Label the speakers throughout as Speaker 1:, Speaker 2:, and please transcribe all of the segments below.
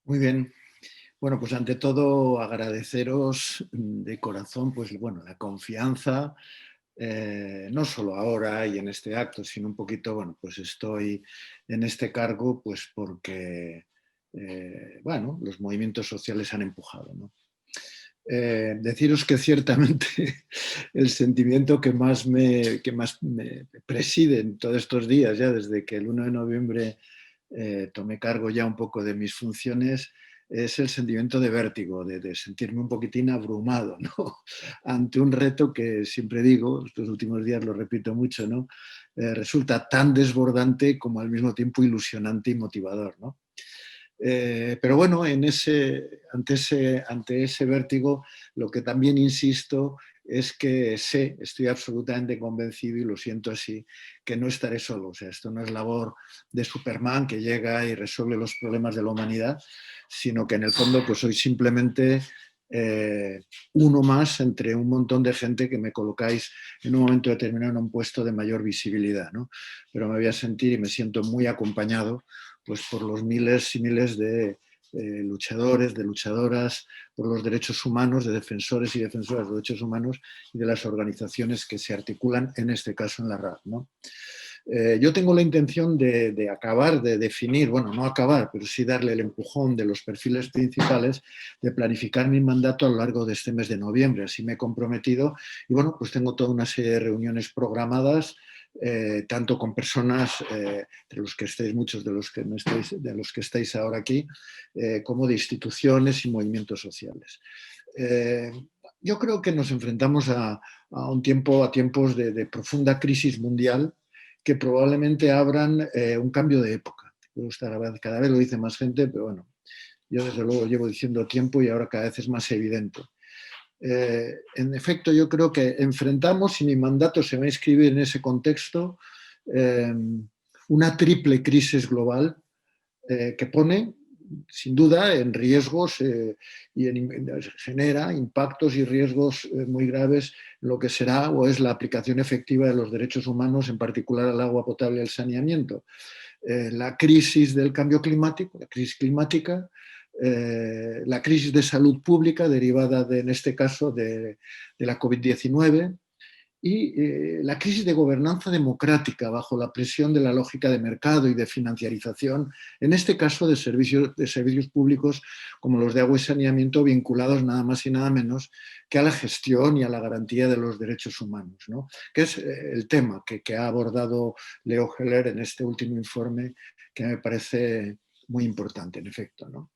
Speaker 1: Muy bien. Bueno, pues ante todo agradeceros de corazón, pues bueno, la confianza, no solo ahora y en este acto, sino un poquito, bueno, pues estoy en este cargo, pues porque, bueno, los movimientos sociales han empujado, ¿no? Deciros que ciertamente el sentimiento que más me preside en todos estos días, ya desde que el 1 de noviembre tomé cargo ya un poco de mis funciones, es el sentimiento de vértigo, de sentirme un poquitín abrumado, ¿no? Ante un reto que siempre digo, estos últimos días lo repito mucho, ¿no? Resulta tan desbordante como al mismo tiempo ilusionante y motivador, ¿no? Pero bueno, ante ese vértigo, lo que también insisto es que estoy absolutamente convencido y lo siento así, que no estaré solo. O sea, esto no es labor de Superman que llega y resuelve los problemas de la humanidad, sino que en el fondo pues soy simplemente uno más entre un montón de gente que me colocáis en un momento determinado en un puesto de mayor visibilidad, ¿no? Pero me voy a sentir y me siento muy acompañado pues por los miles y miles de luchadores, de luchadoras por los derechos humanos, de defensores y defensoras de los derechos humanos y de las organizaciones que se articulan, en este caso en la RAD, ¿no? Yo tengo la intención de acabar, de definir, bueno, no acabar, pero sí darle el empujón de los perfiles principales, de planificar mi mandato a lo largo de este mes de noviembre. Así me he comprometido y bueno, pues tengo toda una serie de reuniones programadas, tanto con personas, de los que estéis, muchos de los que, no estáis, de los que estáis ahora aquí, como de instituciones y movimientos sociales. Eh, yo creo que nos enfrentamos a tiempos de profunda crisis mundial que probablemente abran un cambio de época. Cada vez lo dice más gente, pero bueno, yo desde luego llevo diciendo tiempo y ahora cada vez es más evidente. En efecto, yo creo que enfrentamos, y mi mandato se va a inscribir en ese contexto, eh, una triple crisis global que pone, sin duda, en riesgos genera impactos y riesgos muy graves en lo que será o es la aplicación efectiva de los derechos humanos, en particular al agua potable y al saneamiento. La crisis del cambio climático, la crisis climática, la crisis de salud pública derivada en este caso de la COVID-19 y la crisis de gobernanza democrática bajo la presión de la lógica de mercado y de financiarización, en este caso de servicios públicos como los de agua y saneamiento vinculados nada más y nada menos que a la gestión y a la garantía de los derechos humanos, ¿no? Que es el tema que ha abordado Leo Heller en este último informe, que me parece muy importante, en efecto, ¿no?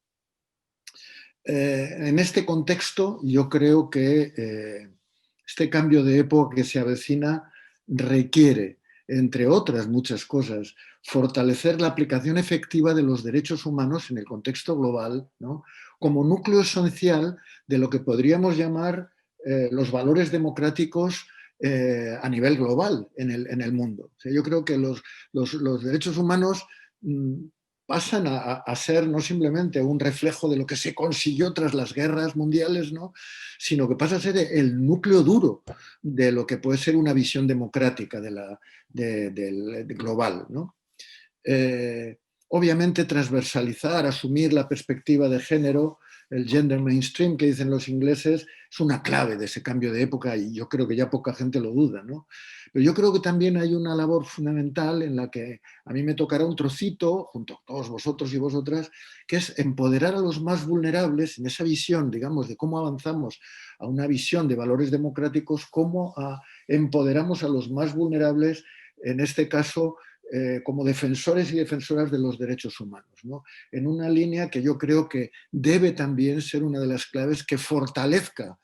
Speaker 1: En este contexto, yo creo que este cambio de época que se avecina requiere, entre otras muchas cosas, fortalecer la aplicación efectiva de los derechos humanos en el contexto global, ¿no? Como núcleo esencial de lo que podríamos llamar los valores democráticos a nivel global en el mundo. O sea, yo creo que los derechos humanos pasan a ser no simplemente un reflejo de lo que se consiguió tras las guerras mundiales, ¿no? Sino que pasa a ser el núcleo duro de lo que puede ser una visión democrática del global, ¿no? Eh, Obviamente transversalizar, asumir la perspectiva de género, el gender mainstream que dicen los ingleses, es una clave de ese cambio de época y yo creo que ya poca gente lo duda, ¿no? Pero yo creo que también hay una labor fundamental en la que a mí me tocará un trocito, junto a todos vosotros y vosotras, que es empoderar a los más vulnerables en esa visión, digamos, de cómo avanzamos a una visión de valores democráticos, cómo empoderamos a los más vulnerables, en este caso, como defensores y defensoras de los derechos humanos, ¿no? En una línea que yo creo que debe también ser una de las claves que fortalezca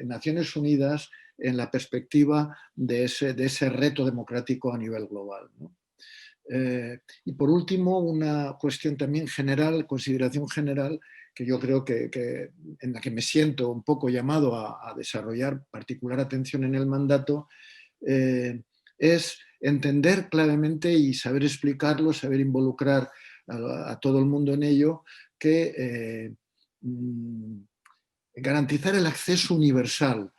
Speaker 1: Naciones Unidas en la perspectiva de ese reto democrático a nivel global, ¿no? Y por último, una cuestión también general, consideración general, que yo creo que en la que me siento un poco llamado a desarrollar particular atención en el mandato, es entender claramente y saber explicarlo, saber involucrar a todo el mundo en ello, que garantizar el acceso universal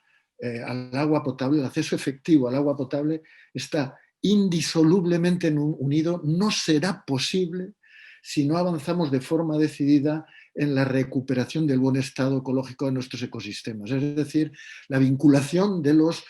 Speaker 1: al agua potable, el acceso efectivo al agua potable, está indisolublemente unido. No será posible si no avanzamos de forma decidida en la recuperación del buen estado ecológico de nuestros ecosistemas. Es decir, la vinculación de los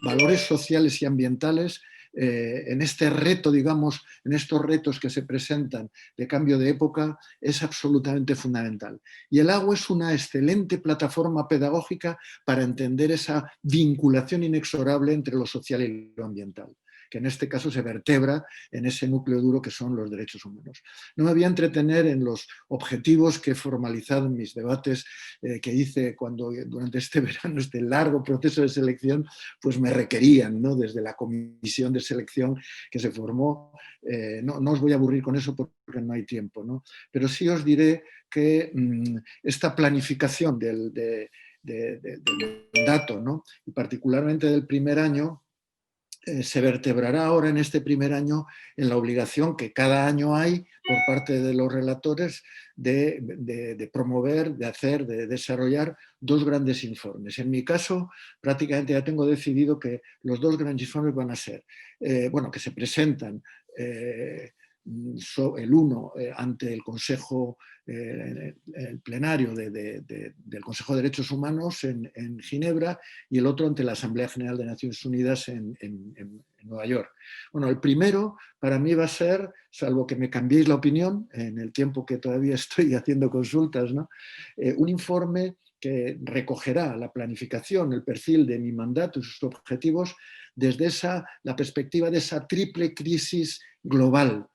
Speaker 1: valores sociales y ambientales en este reto, digamos, en estos retos que se presentan de cambio de época, es absolutamente fundamental. Y el agua es una excelente plataforma pedagógica para entender esa vinculación inexorable entre lo social y lo ambiental, que en este caso se vertebra en ese núcleo duro que son los derechos humanos. No me voy a entretener en los objetivos que he formalizado en mis debates que hice cuando durante este verano, este largo proceso de selección, pues me requerían, ¿no? Desde la comisión de selección que se formó. No os voy a aburrir con eso porque no hay tiempo, ¿no? Pero sí os diré que esta planificación del mandato, ¿no? Y particularmente del primer año, se vertebrará ahora en este primer año en la obligación que cada año hay por parte de los relatores de promover, de hacer, de desarrollar dos grandes informes. En mi caso, prácticamente ya tengo decidido que los dos grandes informes van a ser, que se presentan el uno ante el Consejo, el plenario del Consejo de Derechos Humanos en Ginebra, y el otro ante la Asamblea General de Naciones Unidas en Nueva York. Bueno, el primero para mí va a ser, salvo que me cambiéis la opinión en el tiempo que todavía estoy haciendo consultas, ¿no? Un informe que recogerá la planificación, el perfil de mi mandato y sus objetivos desde la perspectiva de esa triple crisis global,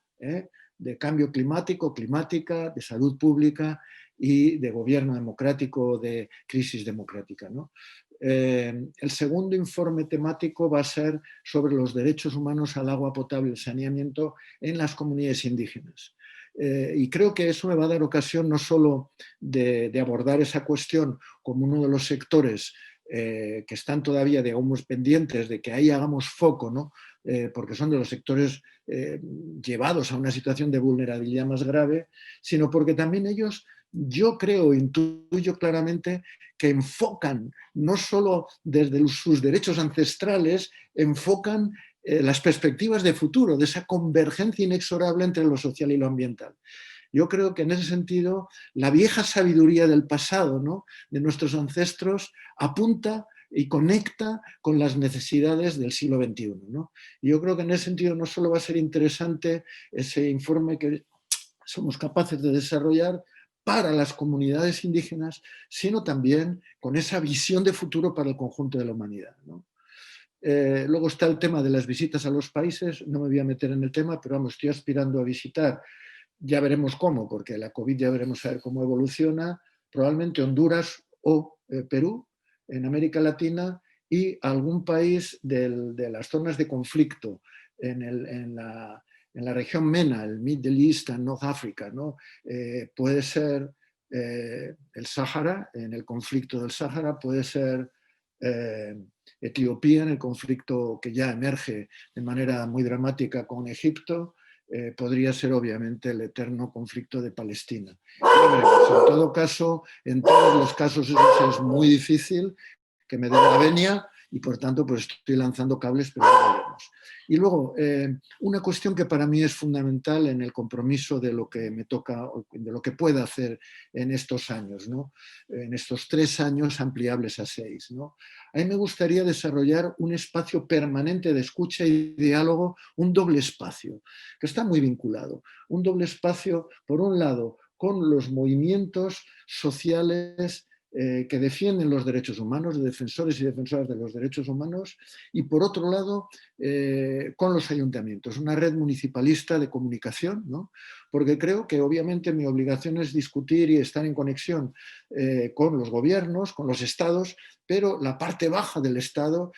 Speaker 1: de cambio climático, climática, de salud pública y de gobierno democrático, de crisis democrática, ¿no? El segundo informe temático va a ser sobre los derechos humanos al agua potable y el saneamiento en las comunidades indígenas. Y creo que eso me va a dar ocasión no solo de abordar esa cuestión como uno de los sectores que están todavía, digamos, pendientes de que ahí hagamos foco, ¿no? Porque son de los sectores llevados a una situación de vulnerabilidad más grave, sino porque también ellos, yo creo, intuyo claramente que enfocan, no solo desde sus derechos ancestrales, enfocan las perspectivas de futuro, de esa convergencia inexorable entre lo social y lo ambiental. Yo creo que en ese sentido la vieja sabiduría del pasado, ¿no? De nuestros ancestros, apunta y conecta con las necesidades del siglo XXI, ¿no? Y yo creo que en ese sentido no solo va a ser interesante ese informe que somos capaces de desarrollar para las comunidades indígenas, sino también con esa visión de futuro para el conjunto de la humanidad, ¿no? Luego está el tema de las visitas a los países, no me voy a meter en el tema, pero vamos, estoy aspirando a visitar, ya veremos cómo, porque la COVID ya veremos a ver cómo evoluciona, probablemente Honduras o Perú, en América Latina, y algún país de las zonas de conflicto en la región MENA, el Middle East and North Africa, ¿no? Puede ser el Sáhara, en el conflicto del Sáhara, puede ser Etiopía, en el conflicto que ya emerge de manera muy dramática con Egipto, podría ser obviamente el eterno conflicto de Palestina. En todo caso, en todos los casos eso es muy difícil que me dé la venia y por tanto pues estoy lanzando cables, pero ya veremos. Y luego, una cuestión que para mí es fundamental en el compromiso de lo que me toca, de lo que pueda hacer en estos años, ¿no? En estos 3 años ampliables a 6, ¿no? A mí me gustaría desarrollar un espacio permanente de escucha y diálogo, un doble espacio, que está muy vinculado. Un doble espacio, por un lado, con los movimientos sociales que defienden los derechos humanos, de defensores y defensoras de los derechos humanos, y por otro lado, con los ayuntamientos, una red municipalista de comunicación, ¿no? Porque creo que obviamente mi obligación es discutir y estar en conexión con los gobiernos, con los estados, pero la parte baja del Estado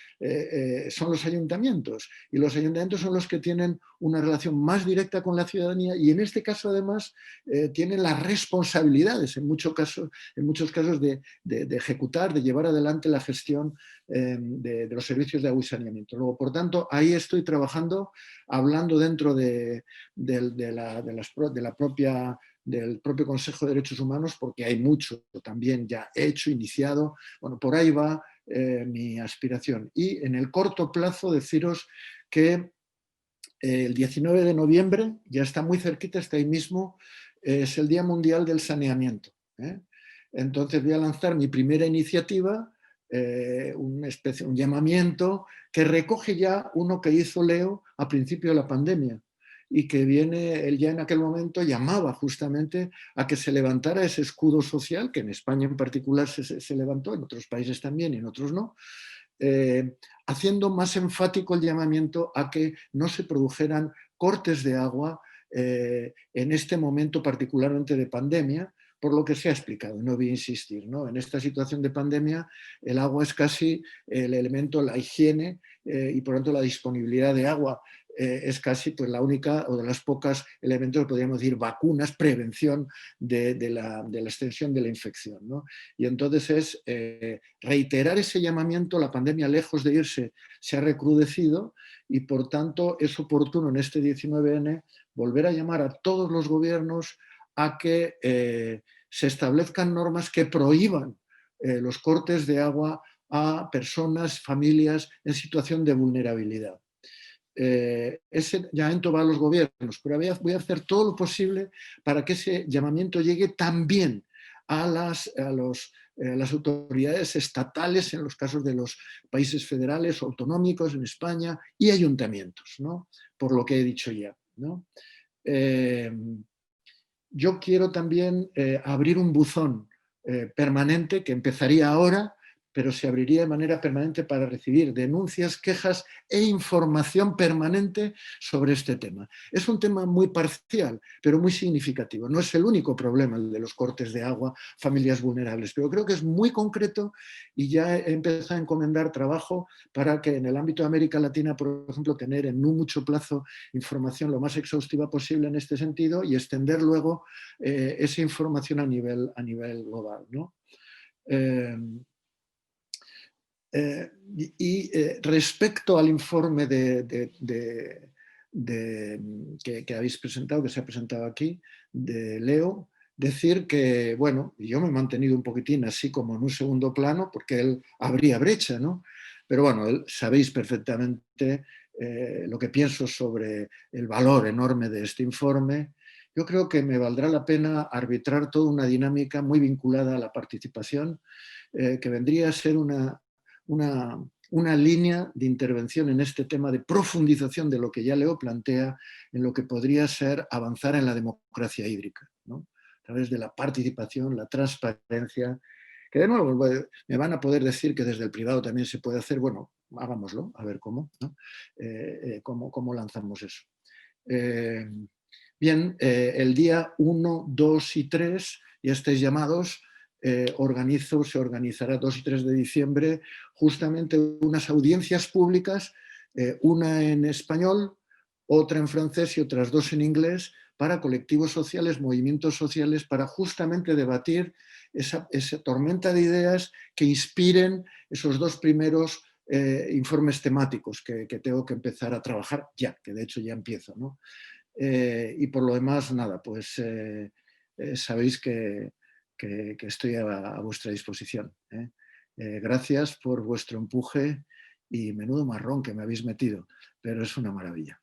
Speaker 1: son los ayuntamientos, y los ayuntamientos son los que tienen una relación más directa con la ciudadanía y en este caso además tienen las responsabilidades en muchos casos de ejecutar, de llevar adelante la gestión de los servicios de agua y saneamiento. Luego, por tanto, ahí estoy trabajando, hablando dentro del propio Consejo de Derechos Humanos, porque hay mucho también ya hecho, iniciado. Bueno, por ahí va mi aspiración. Y en el corto plazo deciros que El 19 de noviembre, ya está muy cerquita, está ahí mismo, es el Día Mundial del Saneamiento. Entonces voy a lanzar mi primera iniciativa, un llamamiento que recoge ya uno que hizo Leo a principio de la pandemia y que él ya en aquel momento llamaba justamente a que se levantara ese escudo social, que en España en particular se levantó, en otros países también y en otros no, haciendo más enfático el llamamiento a que no se produjeran cortes de agua en este momento particularmente de pandemia, por lo que se ha explicado, no voy a insistir, ¿no? En esta situación de pandemia el agua es casi el elemento, la higiene y por lo tanto la disponibilidad de agua es casi pues, la única o de las pocas elementos que podríamos decir vacunas, prevención de la extensión de la infección, ¿no? Y entonces es reiterar ese llamamiento. La pandemia, lejos de irse, se ha recrudecido y por tanto es oportuno en este 19N volver a llamar a todos los gobiernos a que se establezcan normas que prohíban los cortes de agua a personas, familias en situación de vulnerabilidad. Ese llamamiento va a los gobiernos, pero voy a hacer todo lo posible para que ese llamamiento llegue también a las autoridades estatales, en los casos de los países federales o autonómicos en España, y ayuntamientos, ¿no? Por lo que he dicho ya, ¿no? Yo quiero también abrir un buzón permanente que empezaría ahora, pero se abriría de manera permanente para recibir denuncias, quejas e información permanente sobre este tema. Es un tema muy parcial, pero muy significativo. No es el único problema el de los cortes de agua, familias vulnerables, pero creo que es muy concreto y ya he empezado a encomendar trabajo para que en el ámbito de América Latina, por ejemplo, tener en un mucho plazo información lo más exhaustiva posible en este sentido y extender luego esa información a nivel global, ¿no? Respecto al informe que habéis presentado, que se ha presentado aquí, de Leo, decir que, bueno, yo me he mantenido un poquitín así como en un segundo plano, porque él abría brecha, ¿no? Pero bueno, sabéis perfectamente lo que pienso sobre el valor enorme de este informe. Yo creo que me valdrá la pena arbitrar toda una dinámica muy vinculada a la participación, que vendría a ser una línea de intervención en este tema de profundización de lo que ya Leo plantea, en lo que podría ser avanzar en la democracia hídrica, ¿no? A través de la participación, la transparencia, que de nuevo me van a poder decir que desde el privado también se puede hacer. Bueno, hagámoslo, a ver cómo, ¿no? Cómo lanzamos eso. Bien, el día 1, 2 y 3 ya estáis llamados. Se organizará 2 y 3 de diciembre justamente unas audiencias públicas, una en español, otra en francés y otras dos en inglés, para colectivos sociales, movimientos sociales, para justamente debatir esa tormenta de ideas que inspiren esos dos primeros informes temáticos que tengo que empezar a trabajar ya, que de hecho ya empiezo, ¿no? Y por lo demás, nada, pues sabéis que estoy a vuestra disposición. Gracias por vuestro empuje y menudo marrón que me habéis metido, pero es una maravilla.